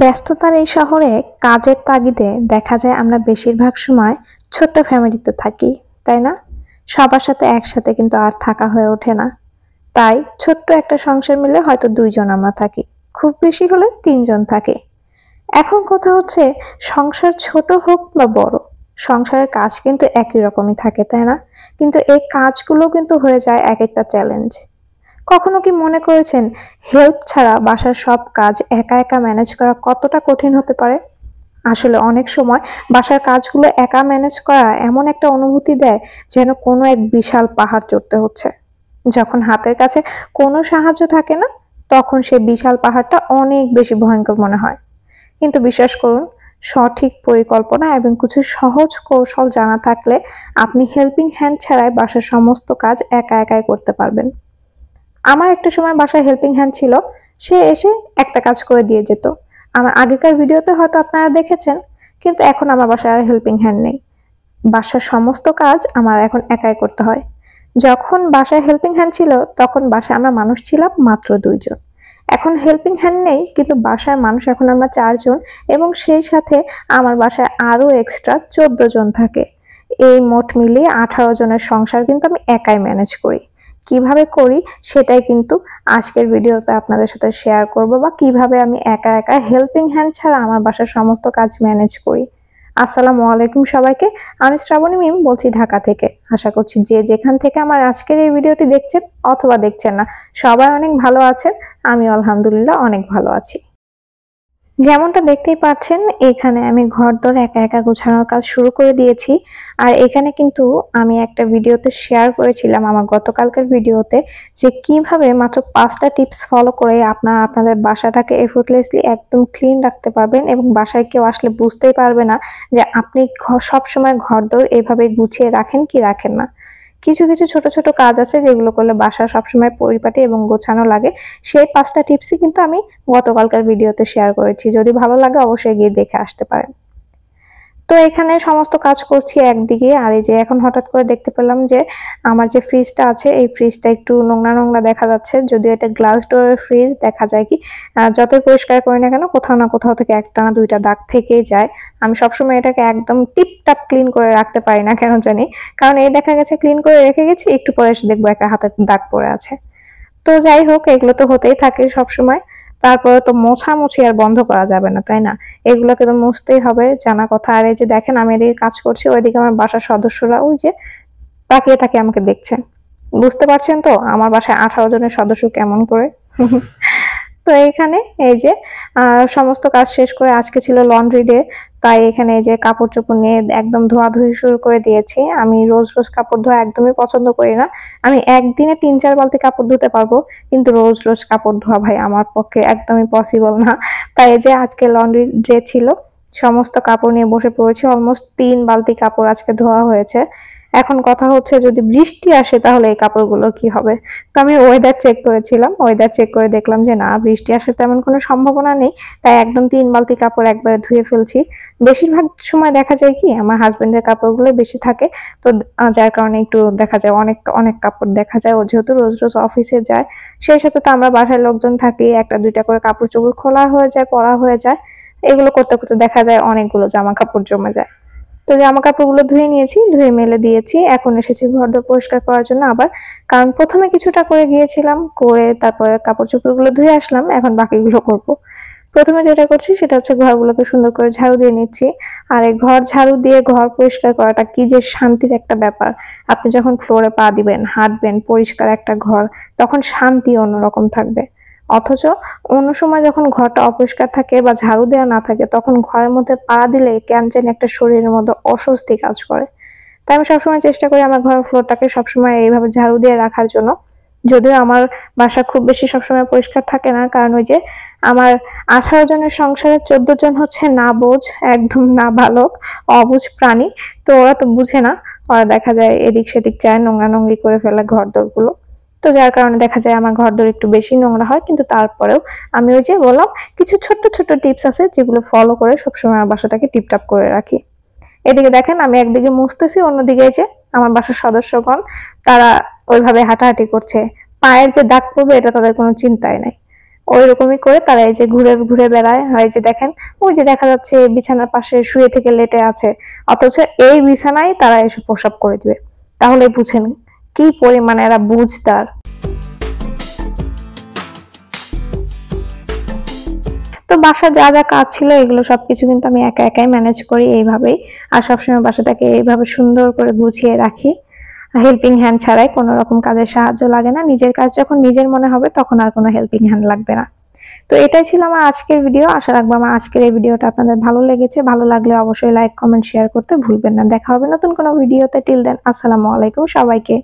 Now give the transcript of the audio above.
ব্যস্ততার এই শহরে কাজের তাগিদে দেখা যায় আমরা বেশিরভাগ সময় ছোট্ট ফ্যামিলিতে থাকি, তাই না? সবার সাথে একসাথে কিন্তু আর থাকা হয়ে ওঠে না। তাই ছোট্ট একটা সংসার মিলে হয়তো ২ জন আমরা থাকি। খুব বেশি হলে ৩ জন থাকে। এখন কথা হচ্ছে সংসার ছোট হোক বা বড়, সংসারের কাজ কিন্তু একই রকমই থাকে, তাই না? কিন্তু এই কাজগুলো কিন্তু হয়ে যায় একেকটা চ্যালেঞ্জ। কখনো কি মনে করেছেন হেল্প ছাড়া বাসার সব কাজ একা একা ম্যানেজ করা কতটা কঠিন হতে পারে? আসলে অনেক সময় বাসার কাজগুলো একা ম্যানেজ করা এমন একটা অনুভূতি দেয় যেন কোনো এক বিশাল পাহাড় চড়তে হচ্ছে। যখন হাতের কাছে কোনো সাহায্য থাকে না, তখন সেই বিশাল পাহাড়টা অনেক বেশি ভয়ঙ্কর মনে হয়। কিন্তু বিশ্বাস করুন, সঠিক পরিকল্পনা এবং কিছু সহজ কৌশল জানা থাকলে আপনি হেল্পিং হ্যান্ড ছাড়াই বাসার সমস্ত কাজ একা একাই করতে পারবেন। আমার একটা সময় বাসায় হেল্পিং হ্যান্ড ছিল, সে এসে একটা কাজ করে দিয়ে যেত। আমার আগেকার ভিডিওতে হয়তো আপনারা দেখেছেন, কিন্তু এখন আমার বাসায় আর হেল্পিং হ্যান্ড নেই। বাসার সমস্ত কাজ আমার এখন একাই করতে হয়। যখন বাসায় হেল্পিং হ্যান্ড ছিল তখন বাসায় আমরা মানুষ ছিলাম মাত্র ২ জন। এখন হেল্পিং হ্যান্ড নেই, কিন্তু বাসায় মানুষ এখন আমরা ৪ জন, এবং সেই সাথে আমার বাসায় আরো এক্সট্রা ১৪ জন থাকে। এই মোট মিলিয়ে ১৮ জনের সংসার কিন্তু আমি একাই ম্যানেজ করি। কিভাবে করি সেটাই কিন্তু আজকের ভিডিওতে আপনাদের সাথে শেয়ার করব, বা কিভাবে আমি একা একা হেল্পিং হ্যান্ড ছাড়া আমার বাসার সমস্ত কাজ ম্যানেজ করি। আসসালামু আলাইকুম সবাইকে। আমি শ্রাবণী মিম বলছি ঢাকা থেকে। আশা করছি যে যেখান থেকে আমার আজকের এই ভিডিওটি দেখছেন অথবা দেখছেন না, সবাই অনেক ভালো আছেন। আমি আলহামদুলিল্লাহ অনেক ভালো আছি। যেমনটা দেখতেই পাচ্ছেন, এখানে আমি ঘরদোর একা একা গোছানোর কাজ শুরু করে দিয়েছি। আর এখানে কিন্তু আমি একটা ভিডিওতে শেয়ার করেছিলাম, আমার গতকালকের ভিডিওতে, যে কিভাবে মাত্র 5টা টিপস ফলো করে আপনারা আপনাদের বাসাটাকে এফোর্টলেসলি একদম ক্লিন রাখতে পারবেন, এবং বাসায় কেউ আসলে বুঝতেই পারবে না যে আপনি সবসময় ঘরদোর এভাবে গুছিয়ে রাখেন কি রাখেন না। কিছু কিছু ছোট ছোট কাজ আছে যেগুলো করলে বাসা সবসময় পরিপাটি এবং গোছানো লাগে। সেই 5টা টিপসই কিন্তু আমি গতকালকার ভিডিওতে শেয়ার করেছি। যদি ভালো লাগে অবশ্যই গিয়ে দেখে আসতে পারেন। তো এখানে সমস্ত কাজ করছি একদিকে, আর এই যে এখন হঠাৎ করে দেখতে পেলাম যে আমার যে ফ্রিজটা আছে এই ফ্রিজটা একটু নোংরা নোংরা দেখা যাচ্ছে। যদিও এটা গ্লাস ডোরের ফ্রিজ, দেখা যায় কি যতই পরিষ্কার করি না কেন কোথাও না কোথাও থেকে একটা না দুইটা দাগ থেকেই যায়। আমি সবসময় এটাকে একদম টিপটাপ ক্লিন করে রাখতে পারি না কেন জানি, কারণ এই দেখা গেছে ক্লিন করে রেখে গেছি, একটু পরে এসে দেখবো একটা হাতের দাগ পড়ে আছে। তো যাই হোক, এগুলো তো হতেই থাকে সবসময়। তারপরে তো মোছামুছি আর বন্ধ করা যাবে না, তাই না? এগুলোকে তো মুছতেই হবে, জানা কথা। আর এই যে দেখেন আমি এদিকে কাজ করছি, ওইদিকে আমার বাসার সদস্যরা ওই যে তাকিয়ে তাকিয়ে আমাকে দেখছেন। বুঝতে পারছেন তো আমার বাসায় 18 জনের সদস্য কেমন করে। তো এইখানে এই যে সমস্ত কাজ শেষ করে, আজকে ছিল লন্ড্রি ডে, তাই এখানে এই যে কাপড় চোপড় নিয়ে একদম ধোয়াধুয়ি শুরু করে দিয়েছি। আমি রোজ রোজ কাপড় ধোয়া একদমই পছন্দ করি না। আমি একদিনে ৩-৪ বালতি কাপড় ধুতে পারবো, কিন্তু রোজ রোজ কাপড় ধোয়া ভাই আমার পক্ষে একদমই পসিবল না। তাই এই যে আজকে লন্ড্রি ডে ছিল, সমস্ত কাপড় নিয়ে বসে পড়েছি। অলমোস্ট ৩ বালতি কাপড় আজকে ধোয়া হয়েছে। এখন কথা হচ্ছে যদি বৃষ্টি আসে তাহলে এই কাপড়গুলোর কি হবে। তো আমি ওয়েদার চেক করেছিলাম, ওয়েদার চেক করে দেখলাম যে না, বৃষ্টি আসার তেমন কোনো সম্ভাবনা নেই। তাই একদম ৩ বালতি কাপড় একবারে ধুয়ে ফেলছি। বেশিরভাগ সময় দেখা যায় কি আমার হাজবেন্ডের কাপড়গুলো বেশি থাকে, তো যার কারণে একটু দেখা যায় অনেক অনেক কাপড় দেখা যায়। ও যেহেতু রোজ রোজ অফিসে যায়, সেই সাথে তো আমরা বাসায় লোকজন থাকি, একটা দুইটা করে কাপড় চোপড় খোলা হয়ে যায়, পরা হয়ে যায়। এগুলো করতে করতে দেখা যায় অনেকগুলো জামা কাপড় জমে যায়। তো জামা কাপড়গুলো ধুয়ে নিয়েছি, ধুয়ে মেলে দিয়েছি। এখন এসেছি ঘরদোর পরিষ্কার করার জন্য আবার, কারণ প্রথমে কিছুটা করে গিয়েছিলাম, করে তারপরে কাপড় চোপড়গুলো ধুয়ে আসলাম, এখন বাকিগুলো করব। প্রথমে যেটা করছি সেটা হচ্ছে ঘরগুলোকে সুন্দর করে ঝাড়ু দিয়ে নিচ্ছি। আর এই ঘর ঝাড়ু দিয়ে ঘর পরিষ্কার করাটা কি যে শান্তির একটা ব্যাপার। আপনি যখন ফ্লোরে পা দিবেন, হাঁটবেন, পরিষ্কার একটা ঘর, তখন শান্তি অন্যরকম থাকবে। অথচ অন্য সময় যখন ঘরটা অপরিষ্কার থাকে বা ঝাড়ু দেওয়া না থাকে, তখন ঘরের মধ্যে পা দিলে কেন যেন একটা শরীরের মধ্যে অস্বস্তি কাজ করে। তাই আমি সবসময় চেষ্টা করি আমার ঘরের ফ্লোরটাকে সবসময় এইভাবে ঝাড়ু দিয়ে রাখার জন্য। যদিও আমার বাসা খুব বেশি সবসময় পরিষ্কার থাকে না, কারণ ওই যে আমার 18 জনের সংসারে 14 জন হচ্ছে না বোঝ, একদম না বালক, অবুঝ প্রাণী। তো ওরা তো বুঝে না, ওরা দেখা যায় এদিক সেদিক যায়, নোংরা নোংরি করে ফেলে ঘর দোরগুলো। তো যার কারণে দেখা যায় আমার ঘরদোর একটু বেশি নোংরা হয়, কিন্তু তারপরেও আমি ওই যে বললাম কিছু ছোট্ট ছোট্ট টিপস আছে যেগুলো ফলো করে সবসময় আমার বাসাটাকে টিপটাপ করে রাখি। এদিকে দেখেন আমি একদিকে মুছতেছি, অন্যদিকে যে আমার বাসার সদস্যগণ তারা ওইভাবে হাঁটাহাঁটি করছে। পায়ের যে দাগ পড়বে এটা তাদের কোনো চিন্তাই নাই। ওইরকমই করে তারা এই যে ঘুরে ঘুরে বেড়ায়। হয় যে দেখেন, ওই যে দেখা যাচ্ছে বিছানার পাশে শুয়ে থেকে লেটে আছে, অথচ এই বিছানায় তারা এসে প্রসাব করে দিবে। তাহলে বুঝেন কি পরিমাণে এরা বুঝদার। তো বাসার যা যা কাজ ছিল এগুলো সবকিছু কিন্তু আমি একা একাই ম্যানেজ করি এইভাবেই। আর সবসময় বাসাটাকে এইভাবে সুন্দর করে গুছিয়ে রাখি, হেল্পিং হ্যান্ড ছাড়াই। কোনো রকম কাজের সাহায্য লাগে না, নিজের কাজ যখন নিজের মনে হবে তখন আর কোনো হেল্পিং হ্যান্ড লাগবে না। তো এটাই ছিল আমার আজকের ভিডিও। আশা রাখবো আমার আজকের এই ভিডিওটা আপনাদের ভালো লেগেছে। ভালো লাগলে অবশ্যই লাইক, কমেন্ট, শেয়ার করতে ভুলবেন না। দেখা হবে নতুন কোনো ভিডিওতে। টিল দেন, আসসালামু আলাইকুম সবাইকে।